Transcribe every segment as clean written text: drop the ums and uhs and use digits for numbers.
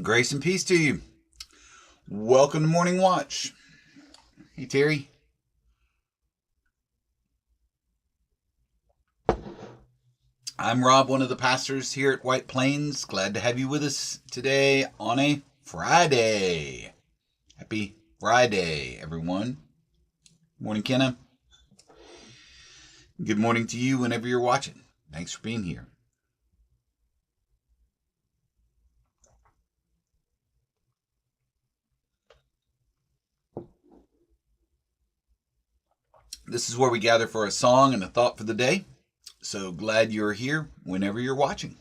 Grace and peace to you. Welcome to Morning Watch. Hey, Terry. I'm Rob, one of the pastors here at White Plains. Glad to have you with us today on a Friday. Happy Friday, everyone. Morning, Kenna. Good morning to you whenever you're watching. Thanks for being here. This is where we gather for a song and a thought for the day. So glad you're here whenever you're watching.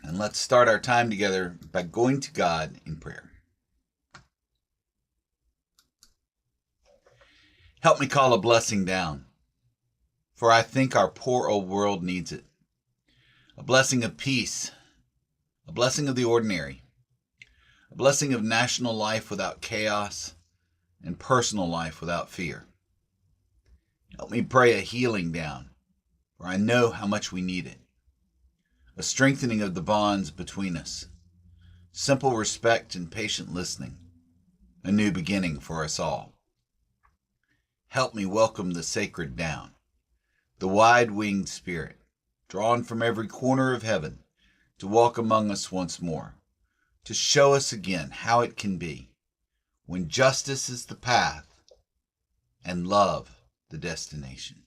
And let's start our time together by going to God in prayer. Help me call a blessing down, for I think our poor old world needs it. A blessing of peace, a blessing of the ordinary, a blessing of national life without chaos, and personal life without fear. Help me pray a healing down, for I know how much we need it. A strengthening of the bonds between us, simple respect and patient listening, a new beginning for us all. Help me welcome the sacred down, the wide-winged Spirit, drawn from every corner of heaven to walk among us once more, to show us again how it can be when justice is the path and love the destination.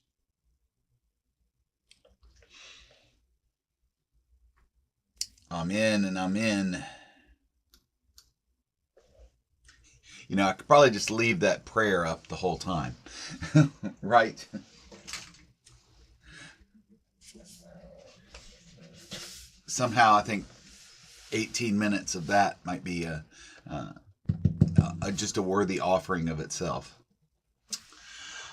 Amen and amen. You know, I could probably just leave that prayer up the whole time, right? Somehow I think 18 minutes of that might be just a worthy offering of itself.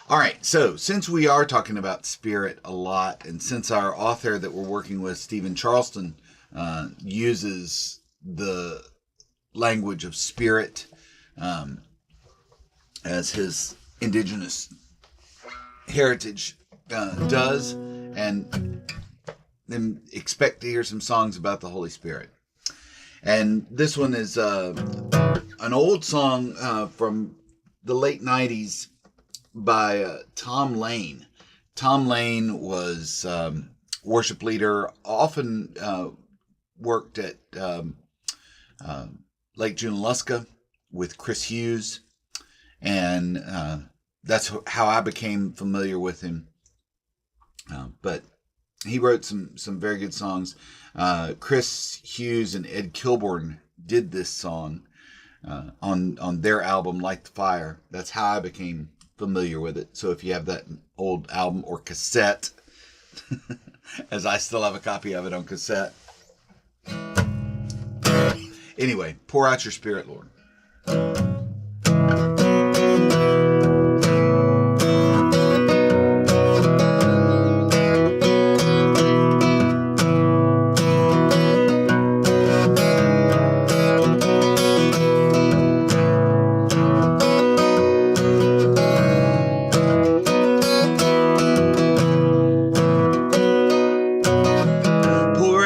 All right, so since we are talking about spirit a lot, and since our author that we're working with, Stephen Charleston, uses the language of spirit as his indigenous heritage does, and then expect to hear some songs about the Holy Spirit. And this one is an old song from the late 90s by Tom Lane. Tom Lane was worship leader, often worked at Lake Junaluska with Chris Hughes, and that's how I became familiar with him. But he wrote some very good songs. Chris Hughes and Ed Kilborn did this song on their album Light the Fire. That's how I became familiar with it. So if you have that old album or cassette, as I still have a copy of it on cassette. Anyway, pour out your spirit, Lord. Pour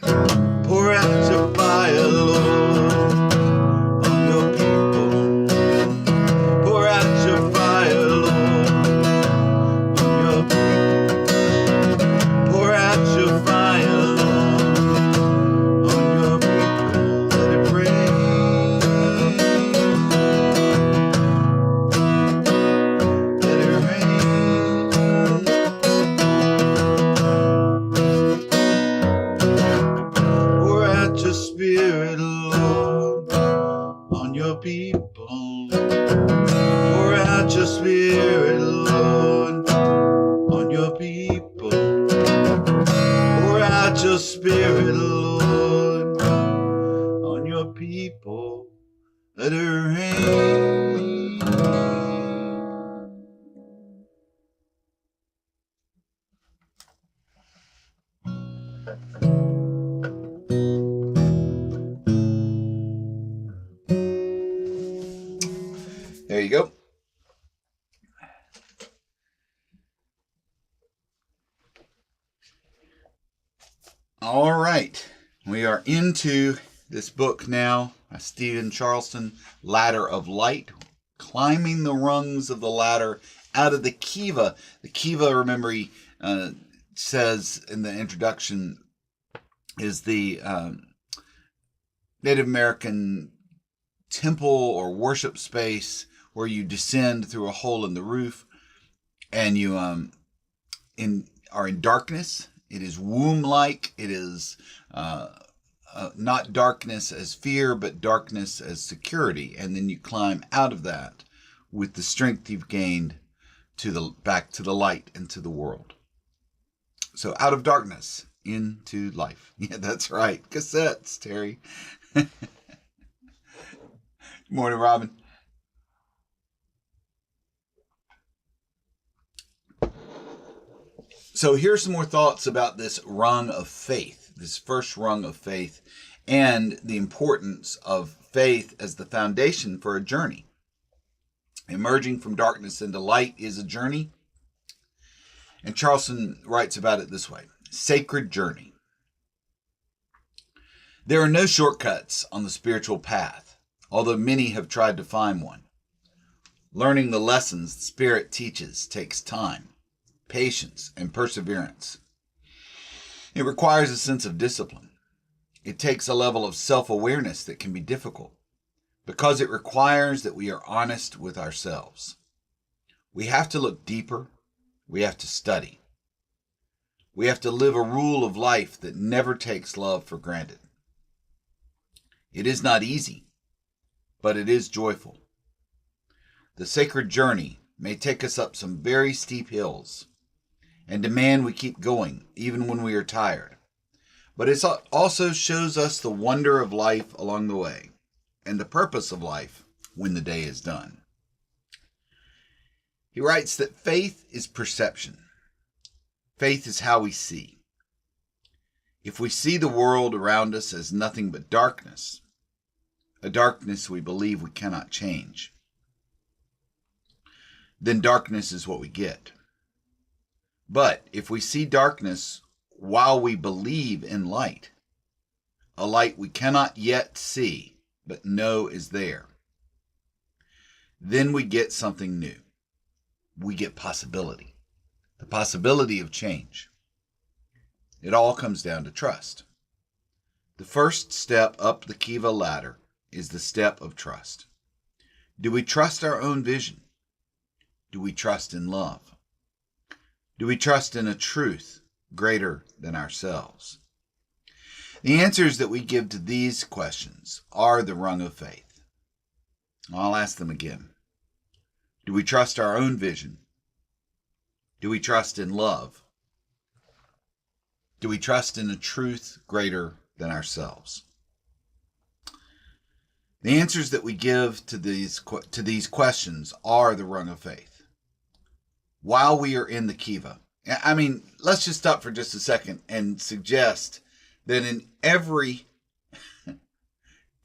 Pour out your fire, Lord, on your people. Pour out your fire, Lord, on your people. Pour out your fire, Lord, on your people. Let it rain. Let it rain. Pour out your spirit, Lord, on your people. Pour out your spirit, Lord, on your people. Pour out your spirit, Lord, on your people. Let it rain. There you go. All right. We are into this book now by Steven Charleston, Ladder of Light, climbing the rungs of the ladder out of the kiva. The kiva, remember, he says in the introduction, is the Native American temple or worship space where you descend through a hole in the roof and you are in darkness. It is womb-like. It is not darkness as fear, but darkness as security. And then you climb out of that with the strength you've gained back to the light and to the world. So out of darkness into life. Yeah, that's right. Cassettes, Terry. Good morning, Robin. So here's some more thoughts about this rung of faith, this first rung of faith, and the importance of faith as the foundation for a journey. Emerging from darkness into light is a journey. And Charleston writes about it this way: sacred journey. There are no shortcuts on the spiritual path, although many have tried to find one. Learning the lessons the Spirit teaches takes time, patience, and perseverance. It requires a sense of discipline. It takes a level of self-awareness that can be difficult because it requires that we are honest with ourselves. We have to look deeper. We have to study. We have to live a rule of life that never takes love for granted. It is not easy, but it is joyful. The sacred journey may take us up some very steep hills and demand we keep going even when we are tired. But it also shows us the wonder of life along the way and the purpose of life when the day is done. He writes that faith is perception. Faith is how we see. If we see the world around us as nothing but darkness, a darkness we believe we cannot change, then darkness is what we get. But if we see darkness while we believe in light, a light we cannot yet see but know is there, then we get something new. We get possibility, the possibility of change. It all comes down to trust. The first step up the Kiva ladder is the step of trust. Do we trust our own vision? Do we trust in love? Do we trust in a truth greater than ourselves? The answers that we give to these questions are the rung of faith. I'll ask them again. Do we trust our own vision? Do we trust in love? Do we trust in a truth greater than ourselves? The answers that we give to these questions are the rung of faith. While we are in the Kiva, let's just stop for just a second and suggest that in every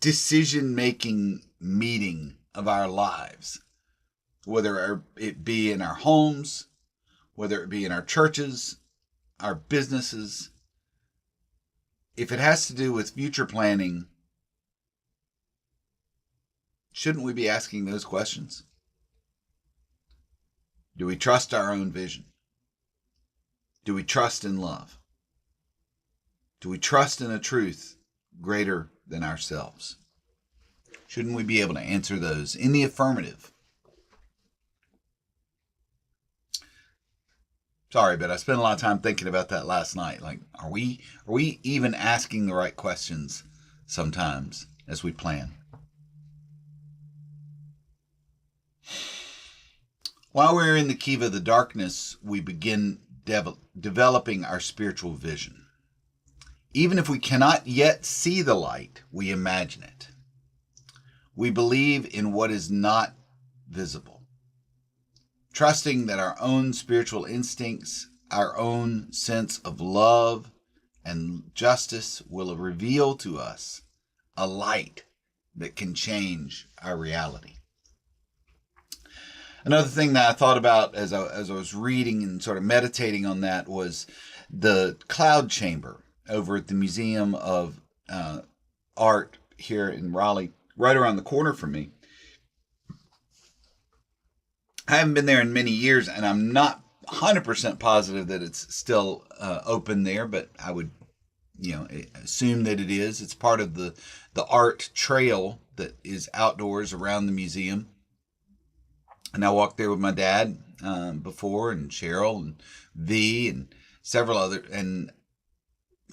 decision-making meeting of our lives, whether it be in our homes, whether it be in our churches, our businesses, if it has to do with future planning, shouldn't we be asking those questions? Do we trust our own vision? Do we trust in love? Do we trust in a truth greater than ourselves? Shouldn't we be able to answer those in the affirmative? Sorry, but I spent a lot of time thinking about that last night. Like, are we even asking the right questions sometimes as we plan? While we're in the Kiva of the darkness, we begin developing our spiritual vision. Even if we cannot yet see the light, we imagine it. We believe in what is not visible, trusting that our own spiritual instincts, our own sense of love and justice will reveal to us a light that can change our reality. Another thing that I thought about as I was reading and sort of meditating on that was the cloud chamber over at the Museum of Art here in Raleigh, right around the corner from me. I haven't been there in many years, and I'm not 100% positive that it's still open there, but I would, assume that it is. It's part of the art trail that is outdoors around the museum. And I walked there with my dad before, and Cheryl and V and several other, and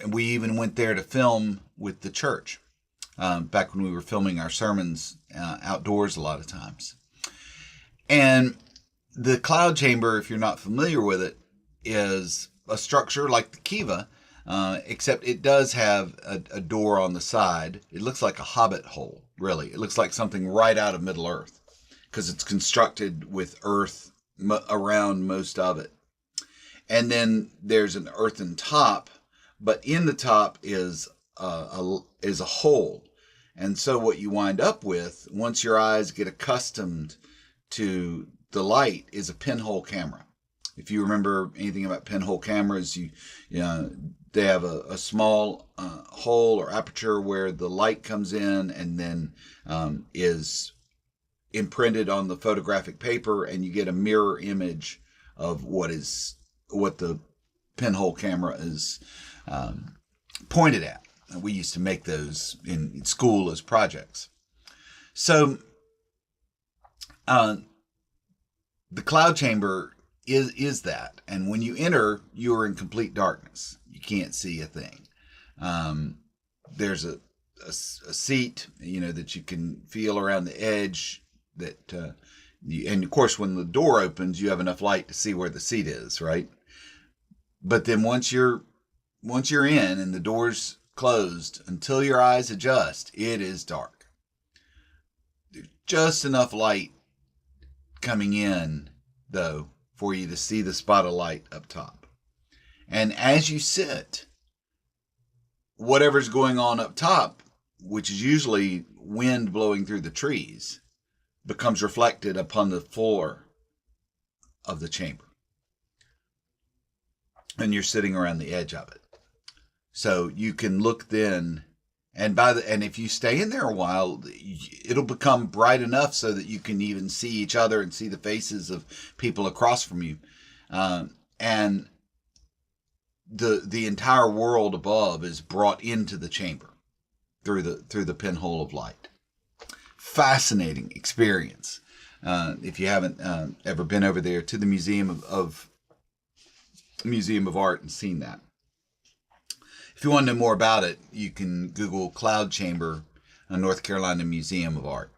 we even went there to film with the church back when we were filming our sermons outdoors a lot of times. And the cloud chamber, if you're not familiar with it, is a structure like the Kiva, except it does have a door on the side. It looks like a hobbit hole, really. It looks like something right out of Middle-earth, because it's constructed with earth around most of it. And then there's an earthen top, but in the top is a hole. And so what you wind up with, once your eyes get accustomed to the light, is a pinhole camera. If you remember anything about pinhole cameras, they have a small hole or aperture where the light comes in and then is imprinted on the photographic paper, and you get a mirror image of what the pinhole camera is pointed at. We used to make those in school as projects. So the cloud chamber is that, and when you enter, you are in complete darkness. You can't see a thing. There's a seat, that you can feel around the edge. And of course, when the door opens, you have enough light to see where the seat is, right? But then once you're in and the door's closed, until your eyes adjust, it is dark. There's just enough light coming in, though, for you to see the spot of light up top. And as you sit, whatever's going on up top, which is usually wind blowing through the trees, becomes reflected upon the floor of the chamber. And you're sitting around the edge of it. So you can look then, and if you stay in there a while, it'll become bright enough so that you can even see each other and see the faces of people across from you. And the entire world above is brought into the chamber through the pinhole of light. Fascinating experience. If you haven't ever been over there to the Museum of Art and seen that. If you want to know more about it, you can Google Cloud Chamber, North Carolina Museum of Art.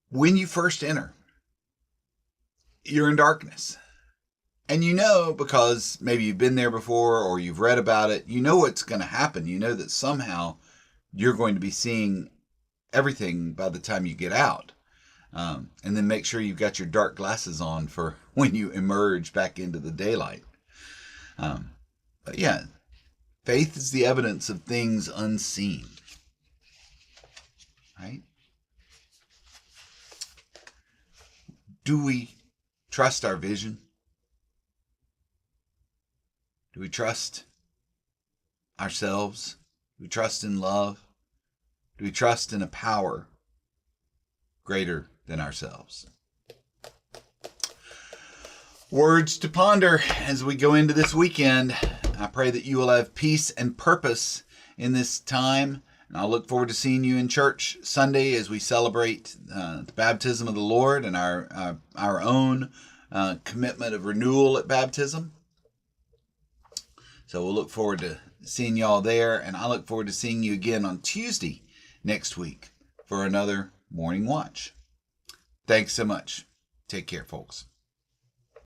When you first enter, you're in darkness. And because maybe you've been there before or you've read about it, what's going to happen. You know that somehow you're going to be seeing everything by the time you get out. And then make sure you've got your dark glasses on for when you emerge back into the daylight. But yeah, faith is the evidence of things unseen. Right? Do we trust our vision? Do we trust ourselves? Do we trust in love? Do we trust in a power greater than ourselves? Words to ponder as we go into this weekend. I pray that you will have peace and purpose in this time. And I'll look forward to seeing you in church Sunday as we celebrate the baptism of the Lord and our own commitment of renewal at baptism. So we'll look forward to seeing y'all there. And I look forward to seeing you again on Tuesday next week for another Morning Watch. Thanks so much. Take care, folks.